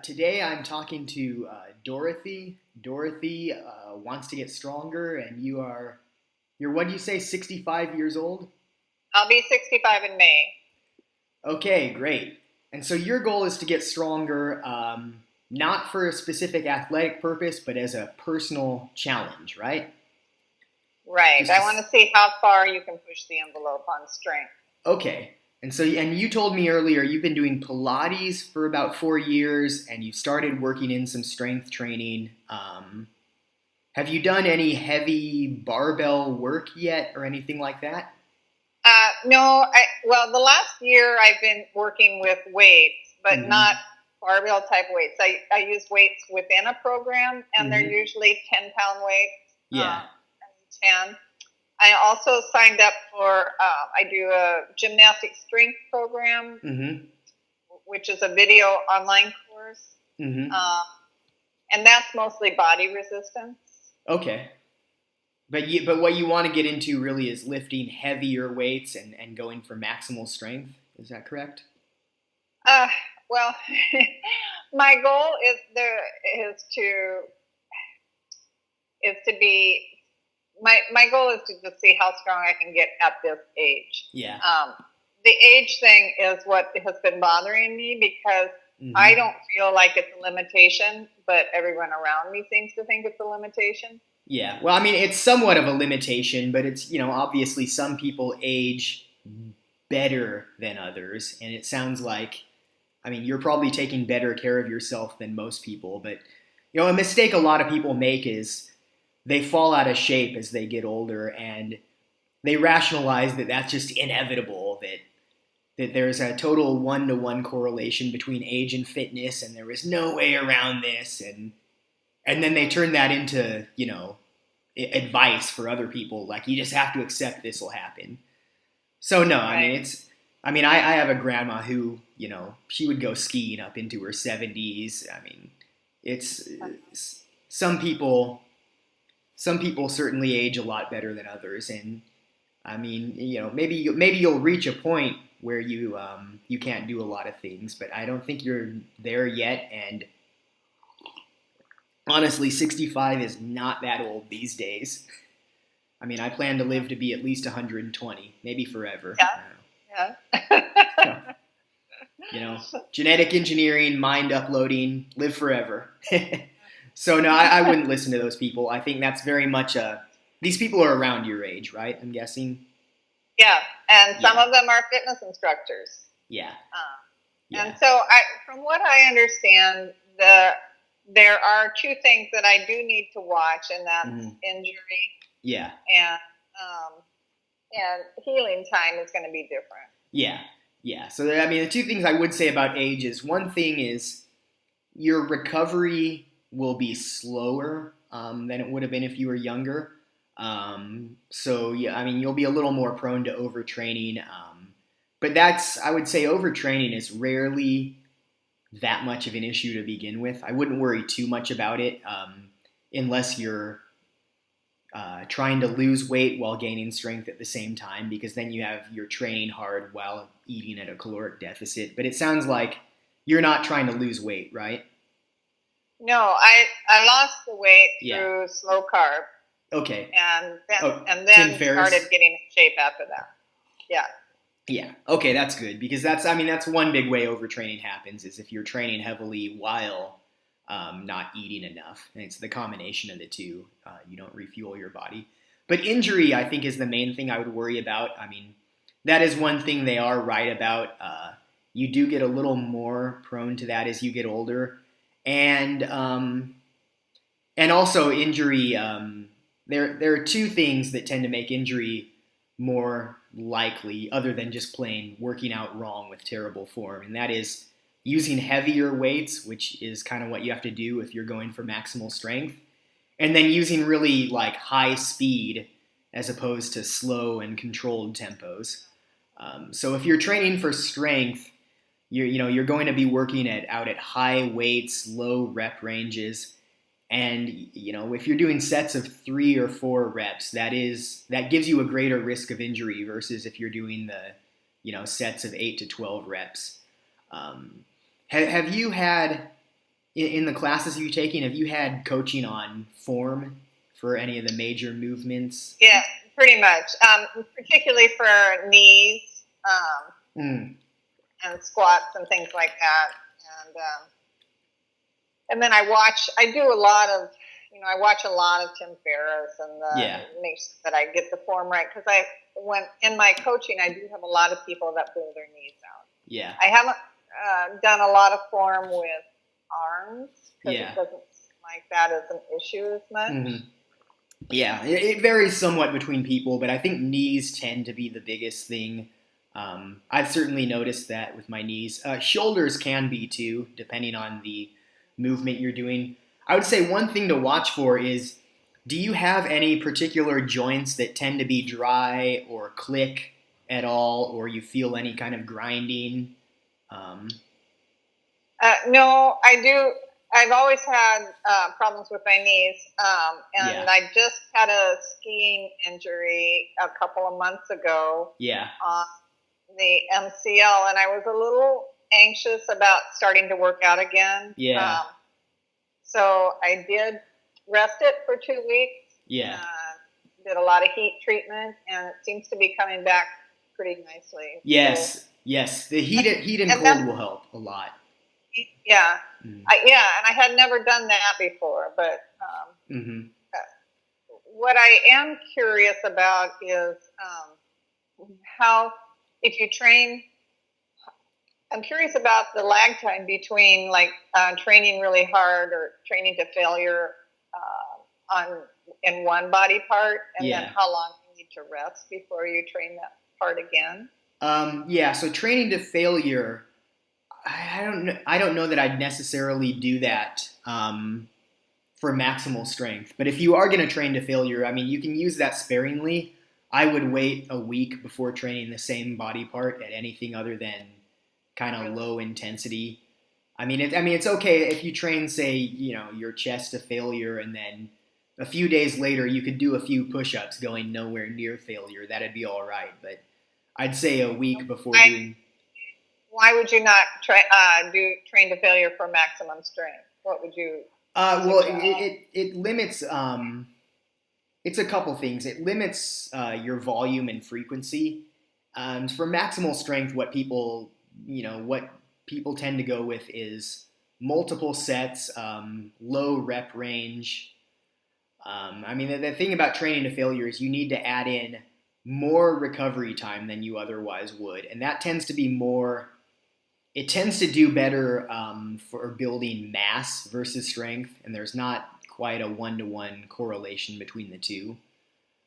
Today I'm talking to Dorothy. Dorothy wants to get stronger, and you're what do you say, 65 years old? I'll be 65 in May. Okay, great. And so your goal is to get stronger, not for a specific athletic purpose, but as a personal challenge, right? Right. Just I to, want to see how far you can push the envelope on strength. okay. And you told me earlier you've been doing Pilates for about 4 years, and you've started working in some strength training. Have you done any heavy barbell work yet or anything like that? No, well, the last year I've been working with weights, but not Mm-hmm. barbell type weights. I use weights within a program, and they're Mm-hmm. usually 10-pound weights. Yeah. 10. I also signed up for, I do a gymnastic strength program, Mm-hmm. which is a video online course. Mm-hmm. Um, and that's mostly body resistance. Okay. But what you want to get into really is lifting heavier weights and going for maximal strength. Is that correct? Uh, well, my goal is to be my goal is to just see how strong I can get at this age. Yeah. The age thing is what has been bothering me because I Mm-hmm. don't feel like it's a limitation, but everyone around me seems to think it's a limitation. Yeah. Well, I mean, it's somewhat of a limitation, but it's, obviously some people age better than others, and it sounds like, I mean, you're probably taking better care of yourself than most people, but a mistake a lot of people make is they fall out of shape as they get older, and they rationalize that that's just inevitable, that there's a total one-to-one correlation between age and fitness, and there is no way around this, and then they turn that into advice for other people, like you just have to accept this will happen. So no, I mean Right. I have a grandma who she would go skiing up into her 70s. I mean, it's some people some people certainly age a lot better than others, and I mean, maybe you'll reach a point where you can't do a lot of things, but I don't think you're there yet. And honestly, 65 is not that old these days. I mean, I plan to live to be at least 120, maybe forever. Yeah. So, Yeah. genetic engineering, mind uploading, live forever. So no, I wouldn't listen to those people. I think that's very much these people are around your age, right? I'm guessing. Yeah. And some Yeah, of them are fitness instructors. yeah, And yeah. so, from what I understand, there are two things that I do need to watch, and that's Mhm. injury Yeah, and um, and healing time is going to be different. yeah, yeah. So I mean, the two things I would say about age is one thing is your recovery will be slower than it would have been if you were younger. So yeah, I mean, you'll be a little more prone to overtraining. But I would say overtraining is rarely that much of an issue to begin with. I wouldn't worry too much about it unless you're trying to lose weight while gaining strength at the same time, because then you're training hard while eating at a caloric deficit. But it sounds like you're not trying to lose weight, right? No, I lost the weight Yeah. through slow carb, Okay. and Oh, Tim then started Ferriss. getting in shape after that. Yeah. Yeah. Okay, that's good because that's one big way overtraining happens is if you're training heavily while not eating enough, and it's the combination of the two. You don't refuel your body. But injury, I think, is the main thing I would worry about. I mean, that is one thing they are right about. You do get a little more prone to that as you get older, and and also injury. There are two things that tend to make injury more likely, other than just plain working out wrong with terrible form, and that is using heavier weights, which is kind of what you have to do if you're going for maximal strength, and then using really like high speed as opposed to slow and controlled tempos. So if you're training for strength, you're going to be working out at high weights, low rep ranges, and if you're doing sets of 3 or 4 reps, that gives you a greater risk of injury versus if you're doing the sets of 8 to 12 reps. Um, have you had in the classes you're taking, have you had coaching on form for any of the major movements? Yeah, pretty much. Particularly for knees Mm. and squats and things like that. And then I do a lot of, I watch a lot of Tim Ferriss and Yeah. make sure that I get the form right. Because when in my coaching, I do have a lot of people that pull their knees out. Yeah. I haven't done a lot of form with arms because Yeah. it doesn't seem like that is an issue as much. Mm-hmm. Yeah, it varies somewhat between people, but I think knees tend to be the biggest thing. I've certainly noticed that with my knees. Shoulders can be too, depending on the movement you're doing. I would say one thing to watch for is, do you have any particular joints that tend to be dry or click at all, or you feel any kind of grinding? Um, No, I do. I've always had problems with my knees, and Yeah. I just had a skiing injury a couple of months ago yeah, on the MCL, and I was a little anxious about starting to work out again. Yeah. So I did rest it for 2 weeks. yeah, Did a lot of heat treatment, and it seems to be coming back pretty nicely. yes, yes. The heat and And cold will help a lot. Yeah, Mm. and I had never done that before. But Mm-hmm. what I am curious about is how, if you train, I'm curious about the lag time between like training really hard or training to failure in one body part, and then Yeah. how long you need to rest before you train that part again. Yeah. So training to failure, I don't know. I don't know that I'd necessarily do that for maximal strength. But if you are going to train to failure, I mean, you can use that sparingly. I would wait a week before training the same body part at anything other than kind of low intensity. I mean, it's okay if you train, say, your chest to failure, and then a few days later you could do a few push-ups going nowhere near failure. That'd be all right. But I'd say a week before doing. Why would you not do train to failure for maximum strength? What would you? Well, it limits. It's a couple things. It limits your volume and frequency. For maximal strength, what people tend to go with is multiple sets, low rep range. I mean, the thing about training to failure is you need to add in more recovery time than you otherwise would, and that tends to be more. It tends to do better for building mass versus strength, and there's not quite a one-to-one correlation between the two.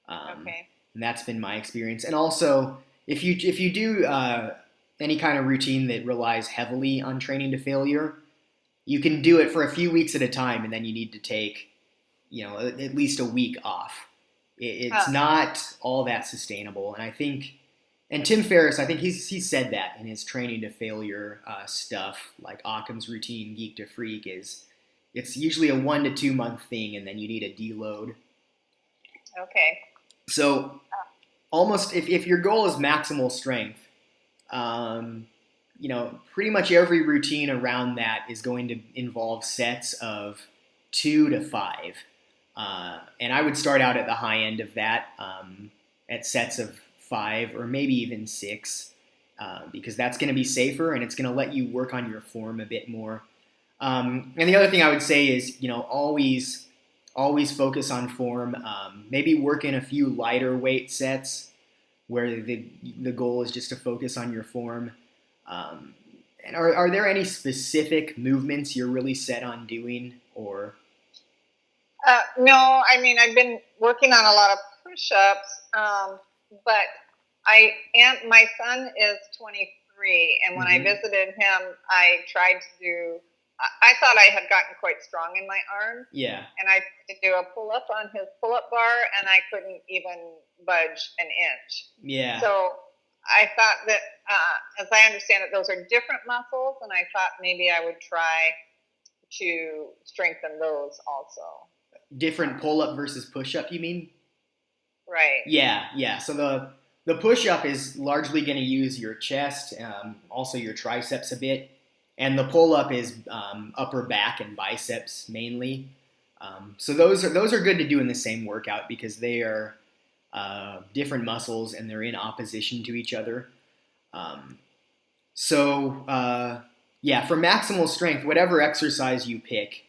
Okay. And that's been my experience. And also, if you do any kind of routine that relies heavily on training to failure, you can do it for a few weeks at a time, and then you need to take, at least a week off. It's not all that sustainable, and I think. And Tim Ferriss, I think he said that in his training to failure stuff, like Occam's routine, Geek to Freak, it's usually a 1 to 2 month thing, and then you need a deload. Okay. So almost if your goal is maximal strength, pretty much every routine around that is going to involve sets of 2 to 5. And I would start out at the high end of that, at sets of 5 or maybe even 6, because that's going to be safer and it's going to let you work on your form a bit more. And the other thing I would say is, always focus on form. Maybe work in a few lighter weight sets where the goal is just to focus on your form. And are there any specific movements you're really set on doing, or? No, I mean, I've been working on a lot of push-ups, but my son is 23, and when I visited him, I tried to do, I thought I had gotten quite strong in my arms. Yeah. And I tried to do a pull-up on his pull-up bar, and I couldn't even budge an inch. Yeah. So I thought that, as I understand it, those are different muscles, and I thought maybe I would try to strengthen those also. Different pull-up versus push-up, you mean? Right. Yeah. So the push-up is largely going to use your chest, also your triceps a bit. and the pull up is upper back and biceps mainly. So those are good to do in the same workout because they are different muscles and they're in opposition to each other. Um, yeah, for maximal strength, whatever exercise you pick,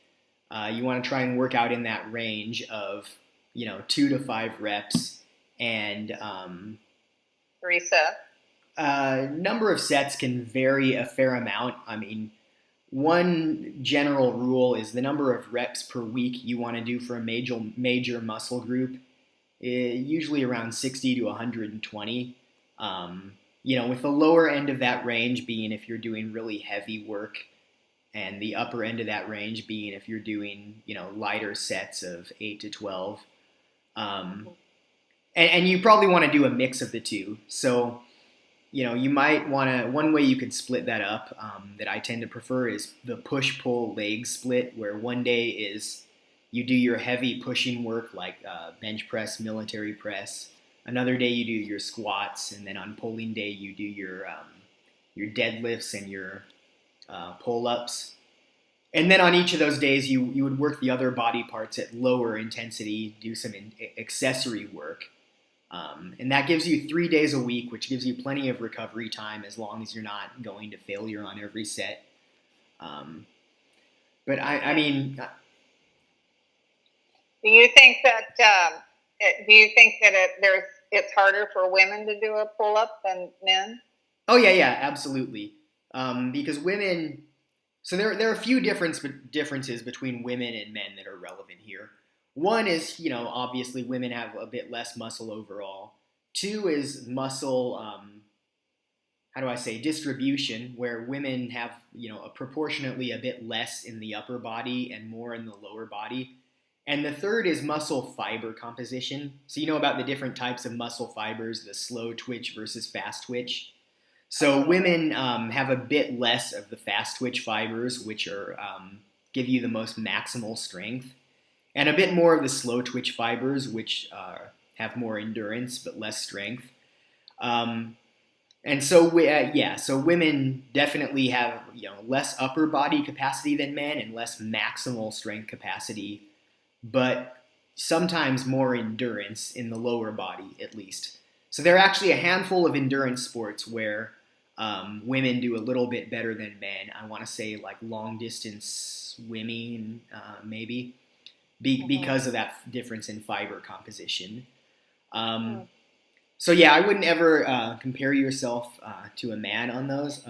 you want to try and work out in that range of 2 to 5 reps, and 3 sets. Number of sets can vary a fair amount. I mean, one general rule is the number of reps per week you want to do for a major muscle group, usually around 60 to 120. With the lower end of that range being if you're doing really heavy work, and the upper end of that range being if you're doing lighter sets of 8 to 12. And you probably want to do a mix of the two. So you might want to, one way you could split that up that I tend to prefer is the push-pull leg split, where one day is you do your heavy pushing work like bench press, military press. Another day you do your squats, and then on pulling day you do your deadlifts and your pull-ups. And then on each of those days you would work the other body parts at lower intensity, do some accessory work. And that gives you 3 days a week, which gives you plenty of recovery time as long as you're not going to failure on every set. But I mean, do you think that it's harder for women to do a pull up than men? Oh yeah, absolutely. Because women, so there are a few differences between women and men that are relevant here. One is, obviously women have a bit less muscle overall. Two is muscle, how do I say, distribution, where women have, proportionately a bit less in the upper body and more in the lower body. And the third is muscle fiber composition. So you know about the different types of muscle fibers, the slow twitch versus fast twitch. So women have a bit less of the fast twitch fibers, which are give you the most maximal strength, and a bit more of the slow twitch fibers, which have more endurance but less strength. And so so women definitely have less upper body capacity than men and less maximal strength capacity, but sometimes more endurance in the lower body at least. So there are actually a handful of endurance sports where women do a little bit better than men. I want to say like long distance swimming, maybe. Because of that difference in fiber composition. So yeah, I wouldn't ever compare yourself to a man on those.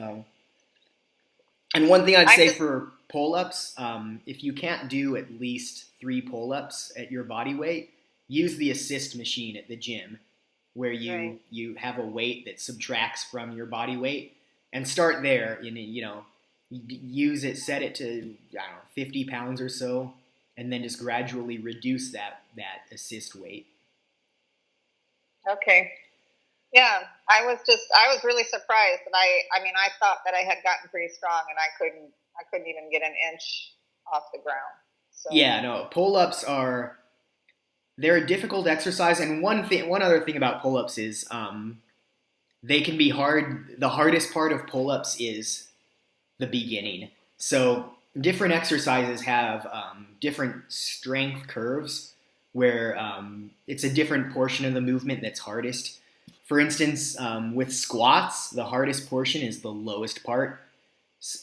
And one thing I'd say for pull-ups, if you can't do at least 3 pull-ups at your body weight, use the assist machine at the gym, where you have a weight that subtracts from your body weight, and start there. Use it, set it to 50 pounds or so, and then just gradually reduce that assist weight. Okay. Yeah, I was really surprised, and I thought that I had gotten pretty strong, and I couldn't even get an inch off the ground. So. Yeah, no, pull-ups they're a difficult exercise, and one other thing about pull-ups is they can be hard. The hardest part of pull-ups is the beginning. So different exercises have different strength curves where it's a different portion of the movement that's hardest. For instance, with squats, the hardest portion is the lowest part.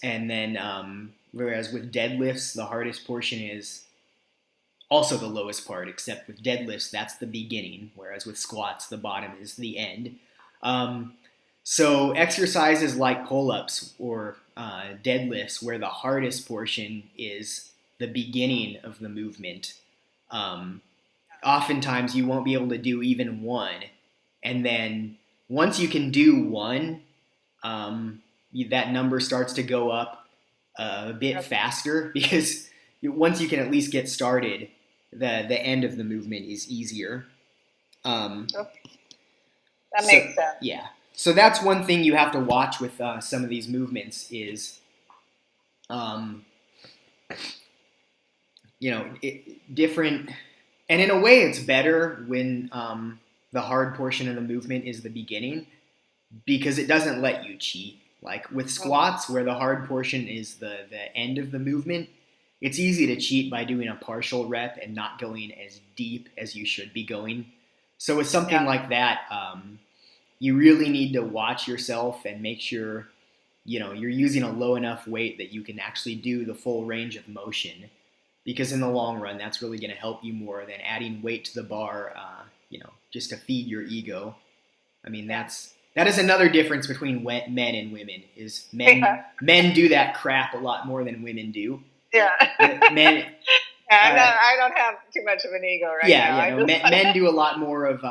And then whereas with deadlifts, the hardest portion is also the lowest part, except with deadlifts, that's the beginning. Whereas with squats, the bottom is the end. So exercises like pull-ups or deadlifts, where the hardest portion is the beginning of the movement, oftentimes you won't be able to do even one. And then once you can do one, that number starts to go up a bit faster, because once you can at least get started, the end of the movement is easier. That makes sense. Yeah. So that's one thing you have to watch with some of these movements is, different. And in a way, it's better when the hard portion of the movement is the beginning, because it doesn't let you cheat. Like with squats, where the hard portion is the end of the movement, it's easy to cheat by doing a partial rep and not going as deep as you should be going. So with something Yeah. like that, you really need to watch yourself and make sure you're using a low enough weight that you can actually do the full range of motion. Because in the long run, that's really going to help you more than adding weight to the bar, just to feed your ego. I mean, that is another difference between men and women. Is men do that crap a lot more than women do. Yeah. Men. I don't have too much of an ego right now. Yeah. Men do a lot more of.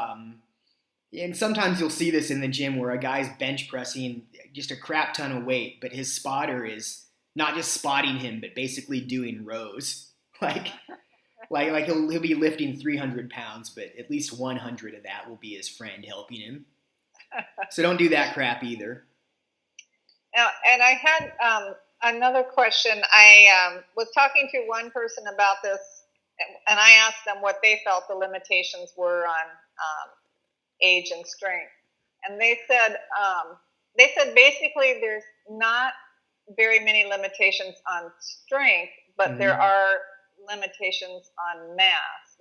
And sometimes you'll see this in the gym where a guy's bench pressing just a crap ton of weight, but his spotter is not just spotting him, but basically doing rows. Like he'll be lifting 300 pounds, but at least 100 of that will be his friend helping him. So don't do that crap either. Now, and I had another question. I was talking to one person about this, and I asked them what they felt the limitations were on age and strength, and they said basically there's not very many limitations on strength, but there are limitations on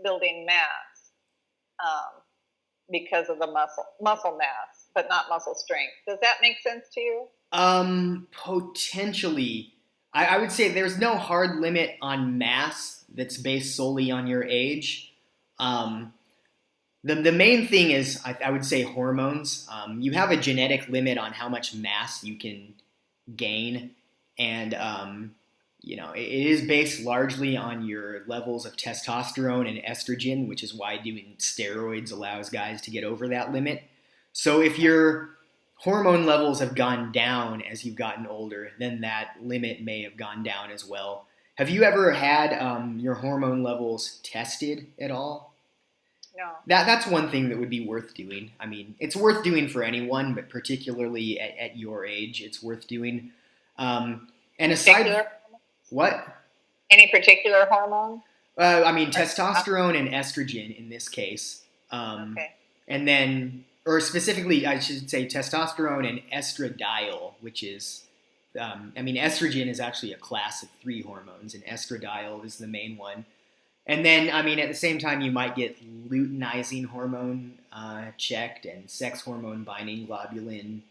building mass, because of the muscle mass, but not muscle strength. Does that make sense to you? Potentially. I would say there's no hard limit on mass that's based solely on your age. The main thing is, I would say, hormones. You have a genetic limit on how much mass you can gain, and it is based largely on your levels of testosterone and estrogen, which is why doing steroids allows guys to get over that limit. So if your hormone levels have gone down as you've gotten older, then that limit may have gone down as well. Have you ever had your hormone levels tested at all? No. That's one thing that would be worth doing. I mean, it's worth doing for anyone, but particularly at your age, it's worth doing. And aside, what? Any particular hormone? I mean, testosterone and estrogen in this case. Okay. And then, or specifically, I should say testosterone and estradiol, which is, estrogen is actually a class of 3 hormones, and estradiol is the main one. And then, at the same time, you might get luteinizing hormone checked and sex hormone binding globulin,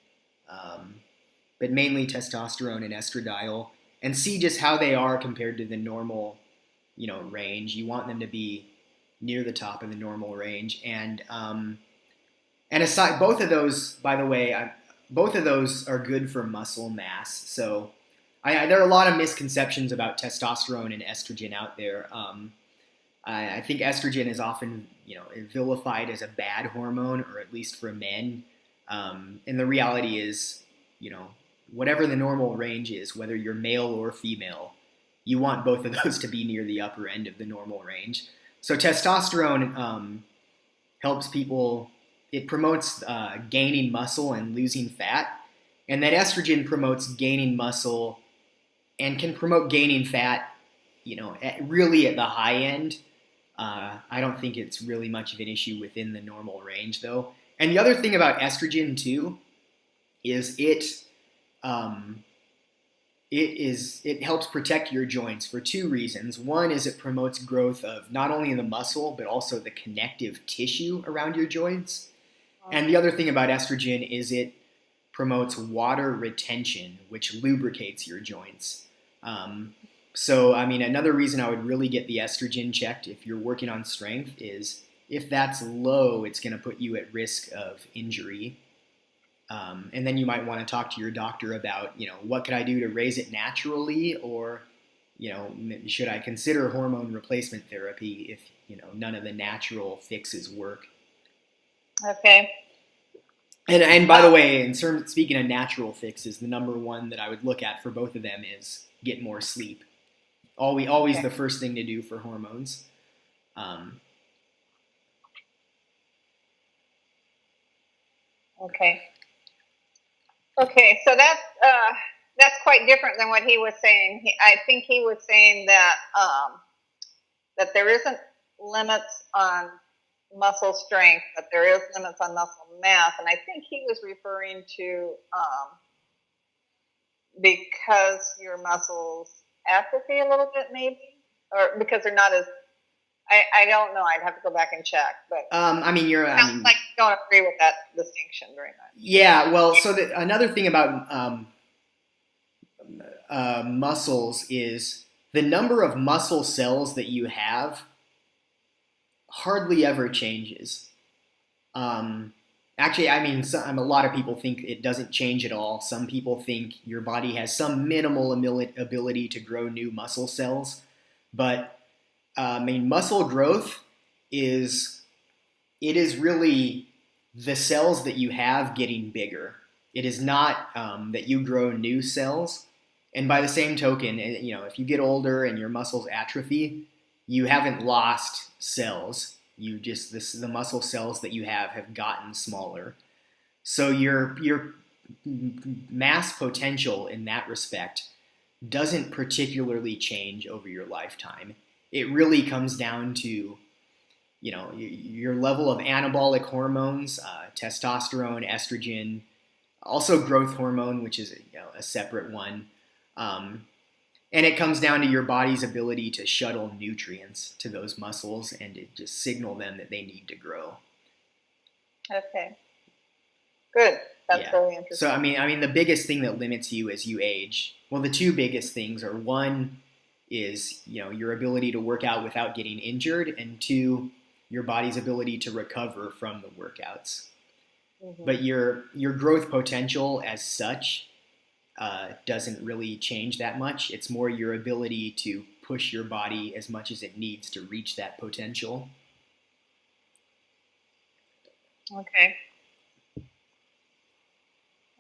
but mainly testosterone and estradiol, and see just how they are compared to the normal, range. You want them to be near the top of the normal range. And aside, both of those, by the way, both of those are good for muscle mass. So there are a lot of misconceptions about testosterone and estrogen out there. I think estrogen is often, vilified as a bad hormone, or at least for men. And the reality is, whatever the normal range is, whether you're male or female, you want both of those to be near the upper end of the normal range. So testosterone helps people. It promotes gaining muscle and losing fat, and then estrogen promotes gaining muscle and can promote gaining fat. Really at the high end. I don't think it's really much of an issue within the normal range, though. And the other thing about estrogen too is it helps protect your joints for 2 reasons. One is it promotes growth of not only the muscle but also the connective tissue around your joints. And the other thing about estrogen is it promotes water retention, which lubricates your joints. So, another reason I would really get the estrogen checked if you're working on strength is if that's low, it's going to put you at risk of injury. And then you might want to talk to your doctor about, what could I do to raise it naturally, or, should I consider hormone replacement therapy if, none of the natural fixes work. Okay. And by the way, speaking of natural fixes, the number one that I would look at for both of them is get more sleep. Always the first thing to do for hormones. Okay. Okay, so that's quite different than what he was saying. I think he was saying that that there isn't limits on muscle strength, but there is limits on muscle mass, and I think he was referring to because your muscles atrophy a little bit, maybe, or because they're not as. I don't know. I'd have to go back and check, but I mean, sounds like you don't agree with that distinction very much. yeah. Well, so another thing about muscles is the number of muscle cells that you have hardly ever changes. Actually, I mean, a lot of people think it doesn't change at all. Some people think your body has some minimal ability to grow new muscle cells, but I mean, muscle growth is really the cells that you have getting bigger. It is not that you grow new cells. And by the same token, if you get older and your muscles atrophy, you haven't lost cells. You just the muscle cells that you have gotten smaller. So your mass potential in that respect doesn't particularly change over your lifetime. It really comes down to your level of anabolic hormones, testosterone, estrogen, also growth hormone, which is a separate one. And it comes down to your body's ability to shuttle nutrients to those muscles and to just signal them that they need to grow. Okay. Good. That's very interesting. So I mean, the biggest thing that limits you as you age, well, the two biggest things are, one is your ability to work out without getting injured, and two, your body's ability to recover from the workouts. Mm-hmm. But your growth potential as such doesn't really change that much. It's more your ability to push your body as much as it needs to reach that potential. Okay.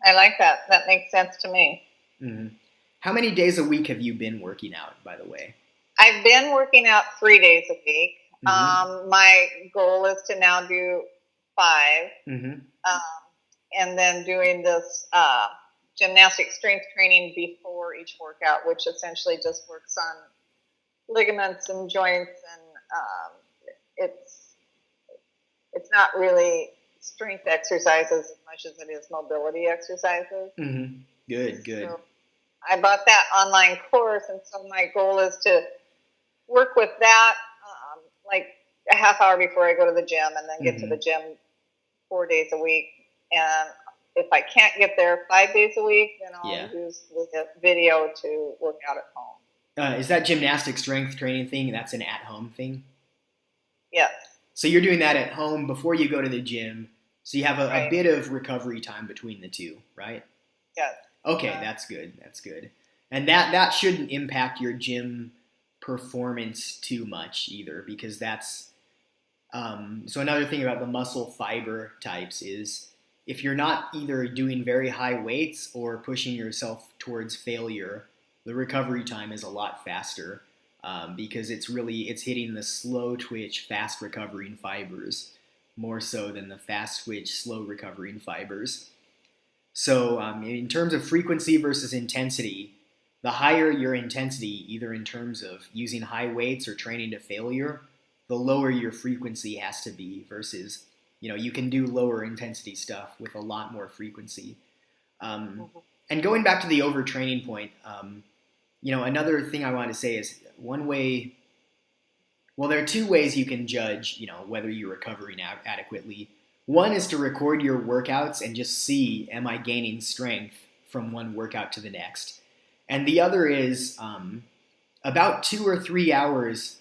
I like that. That makes sense to me. Mm-hmm. How many days a week have you been working out, by the way? I've been working out 3 days a week. Mm-hmm. My goal is to now do 5. Mm-hmm. And then doing this gymnastic strength training before each workout, which essentially just works on ligaments and joints, and it's not really strength exercises as much as it is mobility exercises. Mm-hmm. Good. So I bought that online course, and so my goal is to work with that like a half hour before I go to the gym, and then get to the gym 4 days a week. And if I can't get there 5 days a week, then I'll use the video to work out at home. Is that gymnastic strength training thing? That's an at-home thing? Yes. So you're doing that at home before you go to the gym, so you have a bit of recovery time between the two, right? Yes. Okay, that's good. And that shouldn't impact your gym performance too much either, because that's so another thing about the muscle fiber types is, if you're not either doing very high weights or pushing yourself towards failure, the recovery time is a lot faster because it's hitting the slow twitch, fast recovering fibers more so than the fast twitch, slow recovering fibers. So in terms of frequency versus intensity, the higher your intensity, either in terms of using high weights or training to failure, the lower your frequency has to be versus, you can do lower intensity stuff with a lot more frequency. And going back to the overtraining point, another thing I want to say is there are 2 ways you can judge, whether you're recovering adequately. One is to record your workouts and just see, am I gaining strength from one workout to the next? And the other is about 2 or 3 hours.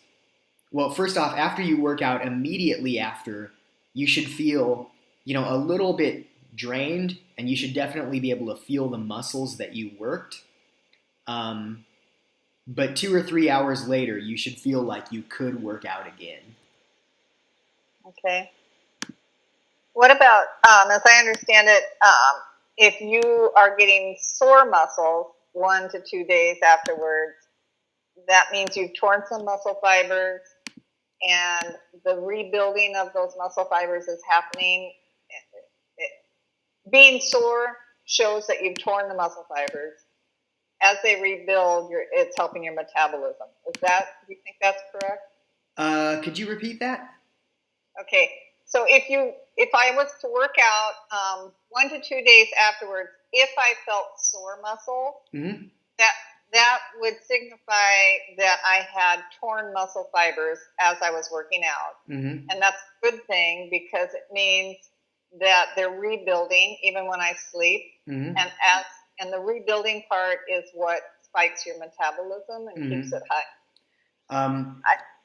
Well, first off, after you work out, immediately after, you should feel, a little bit drained, and you should definitely be able to feel the muscles that you worked. But 2 or 3 hours later, you should feel like you could work out again. Okay. What about, as I understand it, if you are getting sore muscles 1 to 2 days afterwards, that means you've torn some muscle fibers, and the rebuilding of those muscle fibers is happening. Being sore shows that you've torn the muscle fibers. As they rebuild, it's helping your metabolism. Do you think that's correct? Could you repeat that? Okay. So if I was to work out 1 to 2 days afterwards, if I felt sore muscle, Mm-hmm. that would signify that I had torn muscle fibers as I was working out. Mm-hmm. And that's a good thing because it means that they're rebuilding even when I sleep. Mm-hmm. And the rebuilding part is what spikes your metabolism and keeps it high.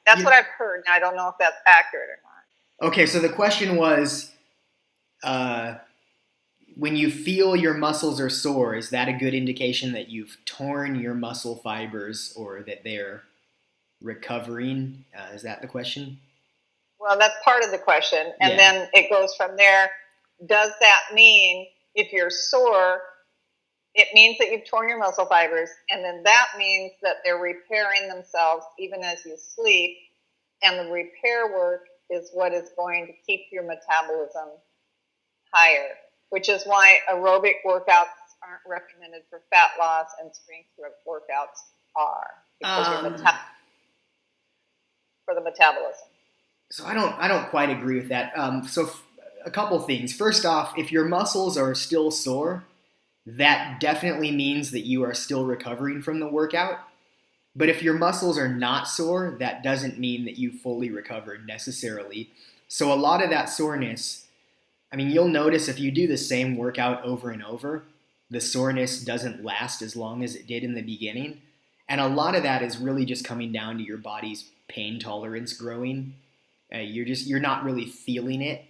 That's what I've heard. Now, I don't know if that's accurate or not. Okay, so the question was, when you feel your muscles are sore, is that a good indication that you've torn your muscle fibers or that they're recovering? Is that the question? Well, that's part of the question. And Yeah. then it goes from there. Does that mean if you're sore, it means that you've torn your muscle fibers, and then that means that they're repairing themselves even as you sleep, and the repair work is what is going to keep your metabolism higher, which is why aerobic workouts aren't recommended for fat loss and strength workouts are, because for the metabolism. So I don't quite agree with that. A couple things. First off, if your muscles are still sore, that definitely means that you are still recovering from the workout. But if your muscles are not sore, that doesn't mean that you fully recovered necessarily. So a lot of that soreness, I mean, you'll notice if you do the same workout over and over, the soreness doesn't last as long as it did in the beginning. And a lot of that is really just coming down to your body's pain tolerance growing. You're not really feeling it.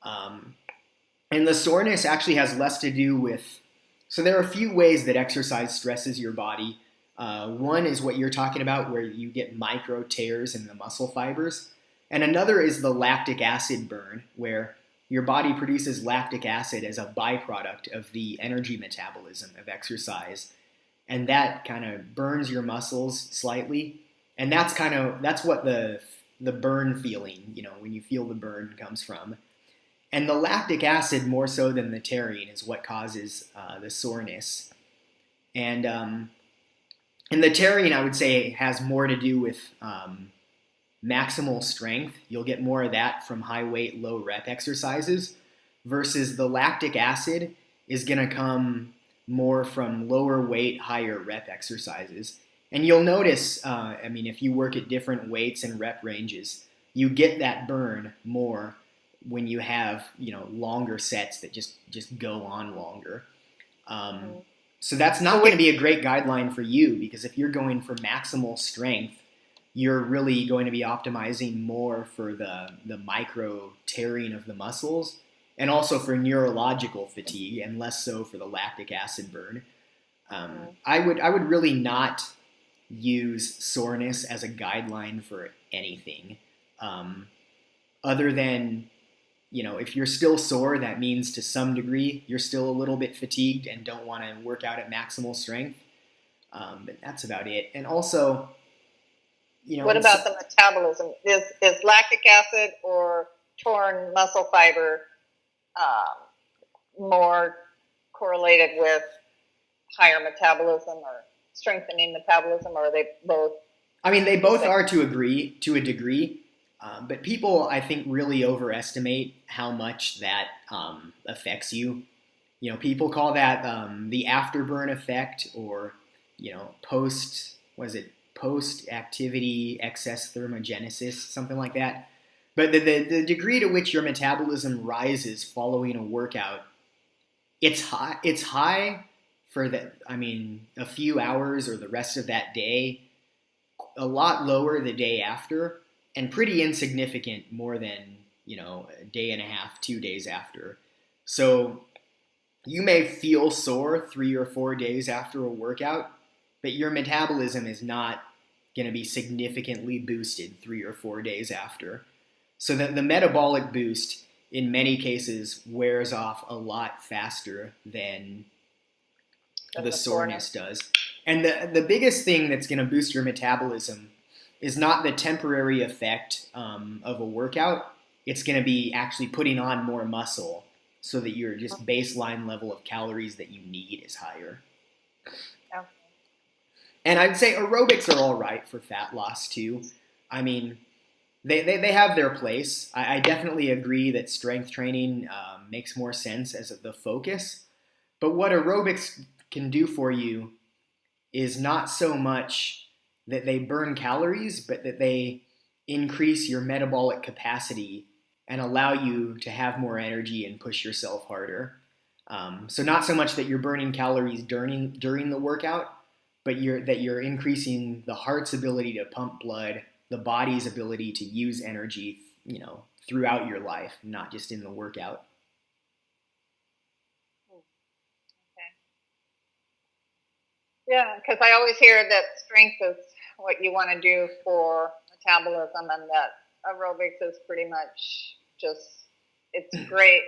And the soreness actually has less to do with, so there are a few ways that exercise stresses your body. One is what you're talking about, where you get micro tears in the muscle fibers. And another is the lactic acid burn, where your body produces lactic acid as a byproduct of the energy metabolism of exercise. And that kind of burns your muscles slightly. And that's what the burn feeling, when you feel the burn comes from. And the lactic acid, more so than the taurine, is what causes the soreness. And the taurine, I would say, has more to do with maximal strength. You'll get more of that from high weight, low rep exercises, versus the lactic acid is going to come more from lower weight, higher rep exercises. And you'll notice, if you work at different weights and rep ranges, you get that burn more when you have, longer sets that just go on longer. So that's not going to be a great guideline for you, because if you're going for maximal strength, you're really going to be optimizing more for the micro tearing of the muscles, and also for neurological fatigue, and less so for the lactic acid burn. I would really not use soreness as a guideline for anything, other than, if you're still sore, that means to some degree you're still a little bit fatigued and don't want to work out at maximal strength. But that's about it. And also, what about the metabolism? Is lactic acid or torn muscle fiber more correlated with higher metabolism or strengthening metabolism, or are they both? I mean, they both are to a degree. But people, I think, really overestimate how much that affects you. People call that the afterburn effect, or post-activity excess thermogenesis, something like that. But the degree to which your metabolism rises following a workout, it's high. It's high for a few hours or the rest of that day. A lot lower the day after. And pretty insignificant more than, a day and a half, 2 days after. So you may feel sore 3 or 4 days after a workout, but your metabolism is not going to be significantly boosted 3 or 4 days after. So the metabolic boost in many cases wears off a lot faster than the soreness does. And the biggest thing that's going to boost your metabolism is not the temporary effect of a workout. It's going to be actually putting on more muscle so that your just baseline level of calories that you need is higher. Okay. And I'd say aerobics are all right for fat loss too. I mean, they have their place. I definitely agree that strength training makes more sense as the focus. But what aerobics can do for you is not so much that they burn calories, but that they increase your metabolic capacity and allow you to have more energy and push yourself harder. So not so much that you're burning calories during the workout, but you're increasing the heart's ability to pump blood, the body's ability to use energy, throughout your life, not just in the workout. Okay. Yeah, because I always hear that strength is what you want to do for metabolism, and that aerobics is pretty much just, it's great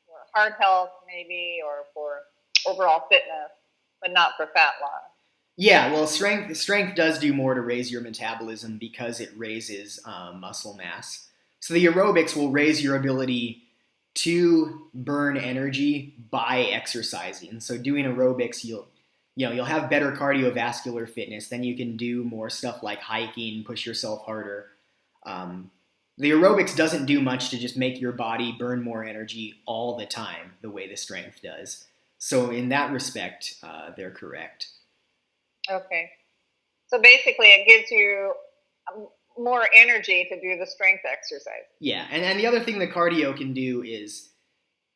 for heart health, maybe, or for overall fitness, but not for fat loss. Yeah, well, strength does do more to raise your metabolism because it raises muscle mass. So the aerobics will raise your ability to burn energy by exercising. So doing aerobics, you'll have better cardiovascular fitness. Then you can do more stuff like hiking, push yourself harder. Um, the aerobics doesn't do much to just make your body burn more energy all the time, the way the strength does. So in that respect, they're correct. Okay. So basically, it gives you more energy to do the strength exercise. Yeah, and the other thing the cardio can do is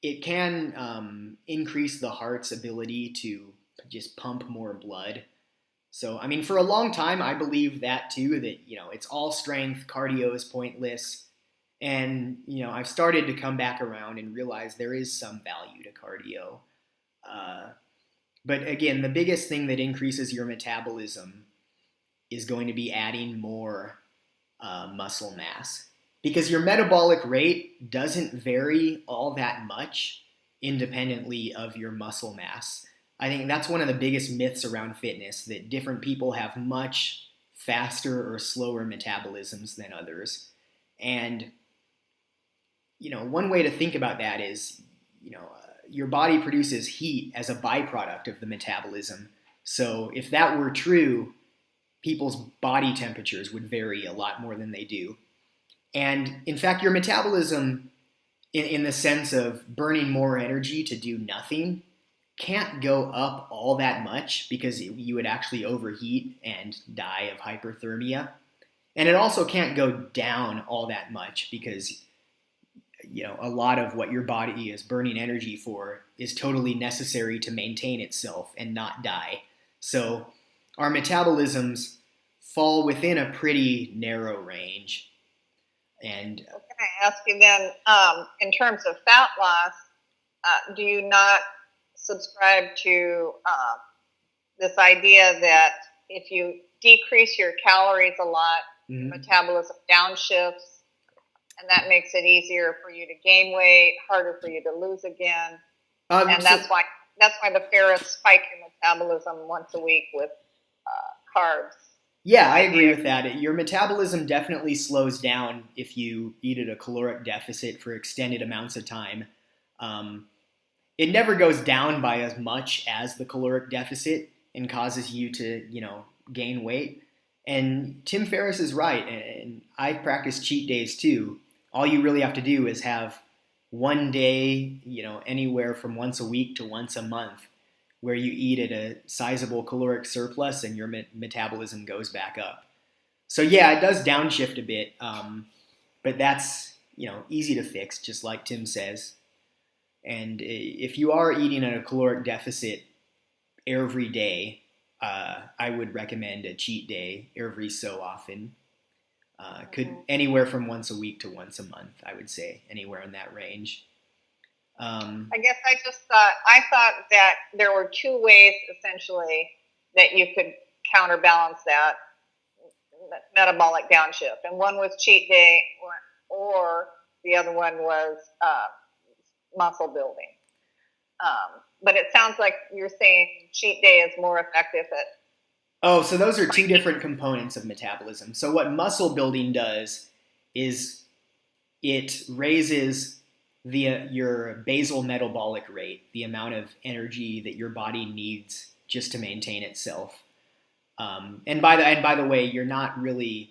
it can increase the heart's ability to just pump more blood. So, I mean, for a long time, I believed that too, that, it's all strength, cardio is pointless. And, I've started to come back around and realize there is some value to cardio. Uh, but again, the biggest thing that increases your metabolism is going to be adding more muscle mass because your metabolic rate doesn't vary all that much independently of your muscle mass. I think that's one of the biggest myths around fitness, that different people have much faster or slower metabolisms than others. And one way to think about that is, your body produces heat as a byproduct of the metabolism. So if that were true, people's body temperatures would vary a lot more than they do. And in fact, your metabolism, in the sense of burning more energy to do nothing, can't go up all that much because you would actually overheat and die of hyperthermia. And it also can't go down all that much because a lot of what your body is burning energy for is totally necessary to maintain itself and not die. So our metabolisms fall within a pretty narrow range. And Can I ask you then, in terms of fat loss, do you not subscribe to this idea that if you decrease your calories a lot, metabolism downshifts, and that makes it easier for you to gain weight, harder for you to lose again, and that's why the ferrets spike your metabolism once a week with carbs? Yeah, I agree with that. Your metabolism definitely slows down if you eat at a caloric deficit for extended amounts of time. It never goes down by as much as the caloric deficit and causes you to, gain weight. And Tim Ferriss is right, and I practice cheat days too. All you really have to do is have one day, anywhere from once a week to once a month, where you eat at a sizable caloric surplus and your metabolism goes back up. So yeah, it does downshift a bit, but that's easy to fix, just like Tim says. And if you are eating at a caloric deficit every day, I would recommend a cheat day every so often. Could anywhere from once a week to once a month, I would say, anywhere in that range. I guess I thought that there were two ways essentially that you could counterbalance that metabolic downshift, and one was cheat day, or the other one was muscle building. But it sounds like you're saying cheat day is more effective at. Oh, so those are two different components of metabolism. So what muscle building does is it raises your basal metabolic rate, the amount of energy that your body needs just to maintain itself. And by the way, you're not really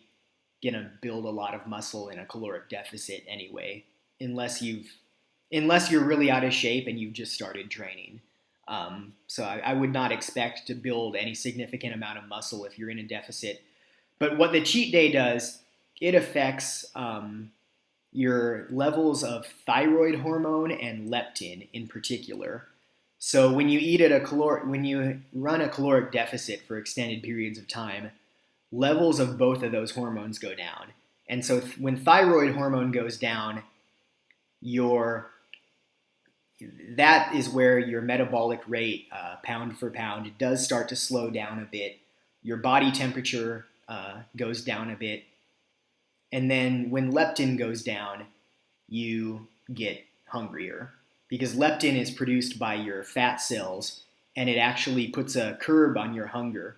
gonna build a lot of muscle in a caloric deficit anyway, unless you're really out of shape and you've just started training. So I would not expect to build any significant amount of muscle if you're in a deficit. But what the cheat day does, it affects your levels of thyroid hormone and leptin in particular. So when you when you run a caloric deficit for extended periods of time, levels of both of those hormones go down. And so when thyroid hormone goes down, your that is where your metabolic rate, pound for pound, does start to slow down a bit. Your body temperature goes down a bit. And then when leptin goes down, you get hungrier because leptin is produced by your fat cells and it actually puts a curb on your hunger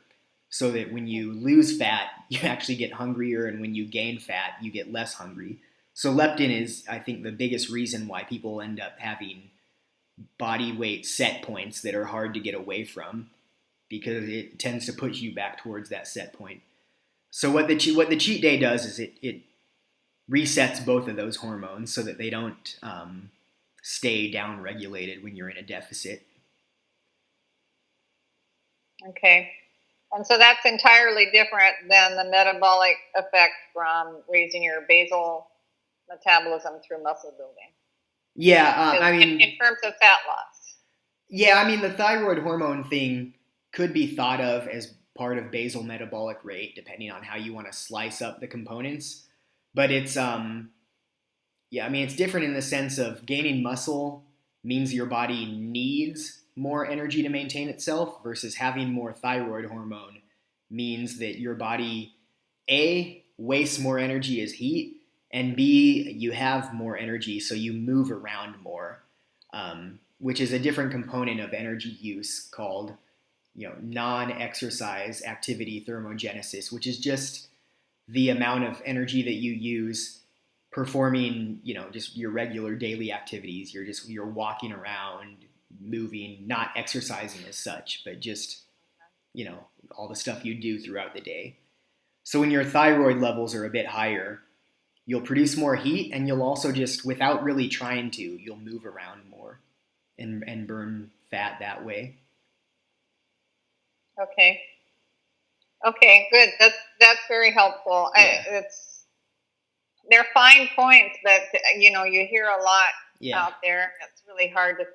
so that when you lose fat, you actually get hungrier, and when you gain fat, you get less hungry. So leptin is, I think, the biggest reason why people end up having body weight set points that are hard to get away from because it tends to push you back towards that set point. So what the cheat day does is it resets both of those hormones so that they don't stay down regulated when you're in a deficit. Okay. And so that's entirely different than the metabolic effect from raising your basal metabolism through muscle building. Yeah, in terms of fat loss. Yeah, the thyroid hormone thing could be thought of as part of basal metabolic rate, depending on how you want to slice up the components. But it's it's different in the sense of gaining muscle means your body needs more energy to maintain itself versus having more thyroid hormone means that your body, A, wastes more energy as heat, and B, you have more energy, so you move around more, which is a different component of energy use called non-exercise activity thermogenesis, which is just the amount of energy that you use performing, just your regular daily activities. You're walking around, moving, not exercising as such, but just, all the stuff you do throughout the day. So when your thyroid levels are a bit higher, you'll produce more heat, and you'll also just, without really trying to, you'll move around more and burn fat that way. Okay, good. That's very helpful. Yeah. They're fine points that you hear a lot out there. It's really hard to.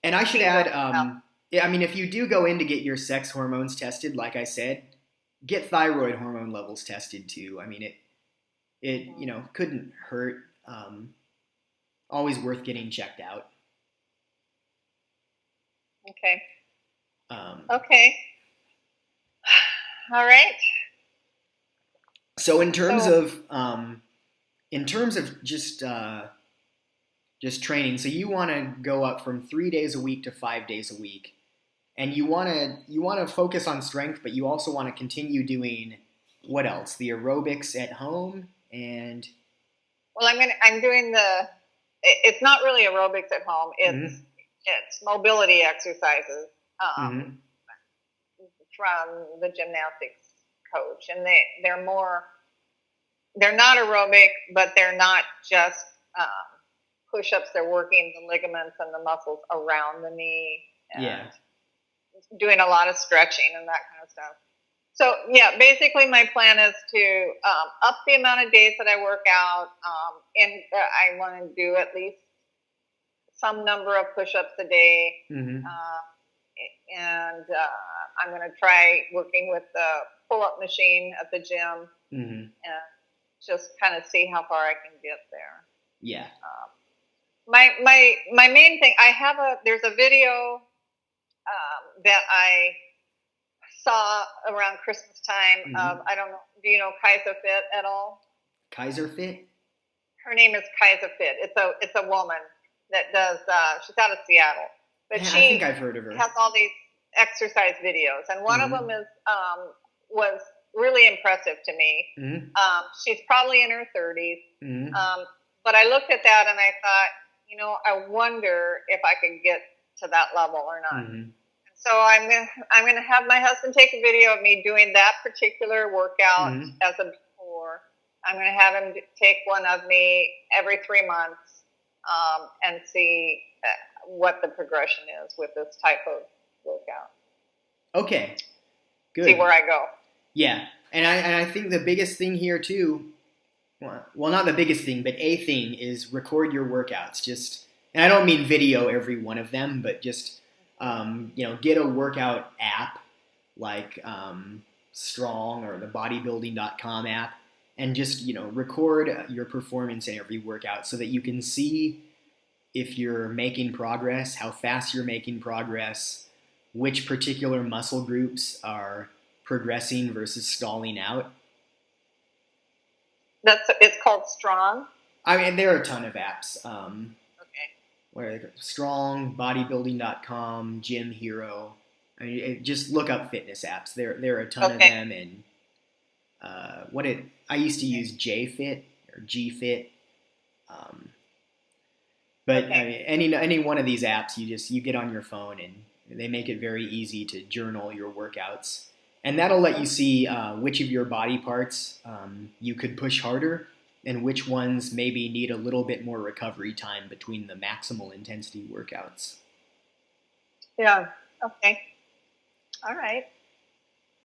And I should add, if you do go in to get your sex hormones tested, like I said, get thyroid hormone levels tested too. It couldn't hurt. Always worth getting checked out. Okay. Okay. All right. So in terms of just training, so you want to go up from 3 days a week to 5 days a week, and you want to focus on strength, but you also want to continue doing what else? The aerobics at home and. Well, I'm doing it's not really aerobics at home. It's mobility exercises. From the gymnastics coach, and they're not aerobic, but they're not just push-ups. They're working the ligaments and the muscles around the knee, and doing a lot of stretching and that kind of stuff. So yeah, basically my plan is to up the amount of days that I work out, and I want to do at least some number of push-ups a day. And I'm going to try working with the pull-up machine at the gym, and just kind of see how far I can get there. Yeah. My main thing, there's a video that I saw around Christmas time of, I don't know, do you know Kaiser Fit at all? Kaiser Fit? Her name is Kaiser Fit. It's a woman that does, she's out of Seattle. But I think I've heard of her. Has all these exercise videos, and one of them was really impressive to me. She's probably in her 30s, but I looked at that and I thought, I wonder if I could get to that level or not. So I'm gonna have my husband take a video of me doing that particular workout as a before, I'm going to have him take one of me every 3 months, and see what the progression is with this type of workout. Okay, See good. where I go. Yeah, and I think the biggest thing here too, well, not the biggest thing, but a thing is record your workouts. Just, and I don't mean video every one of them, but just get a workout app like Strong or the bodybuilding.com app, and just record your performance in every workout so that you can see if you're making progress, how fast you're making progress, which particular muscle groups are progressing versus stalling out. It's called Strong. I mean, there are a ton of apps. Okay. Where Strong, bodybuilding.com, Gym Hero. I mean, just look up fitness apps. There are a ton of Okay. them, and I used to use JFit or GFit, um, but Okay. I mean, any one of these apps, you get on your phone and they make it very easy to journal your workouts, and that'll let you see which of your body parts you could push harder, and which ones maybe need a little bit more recovery time between the maximal intensity workouts. Yeah. Okay. All right.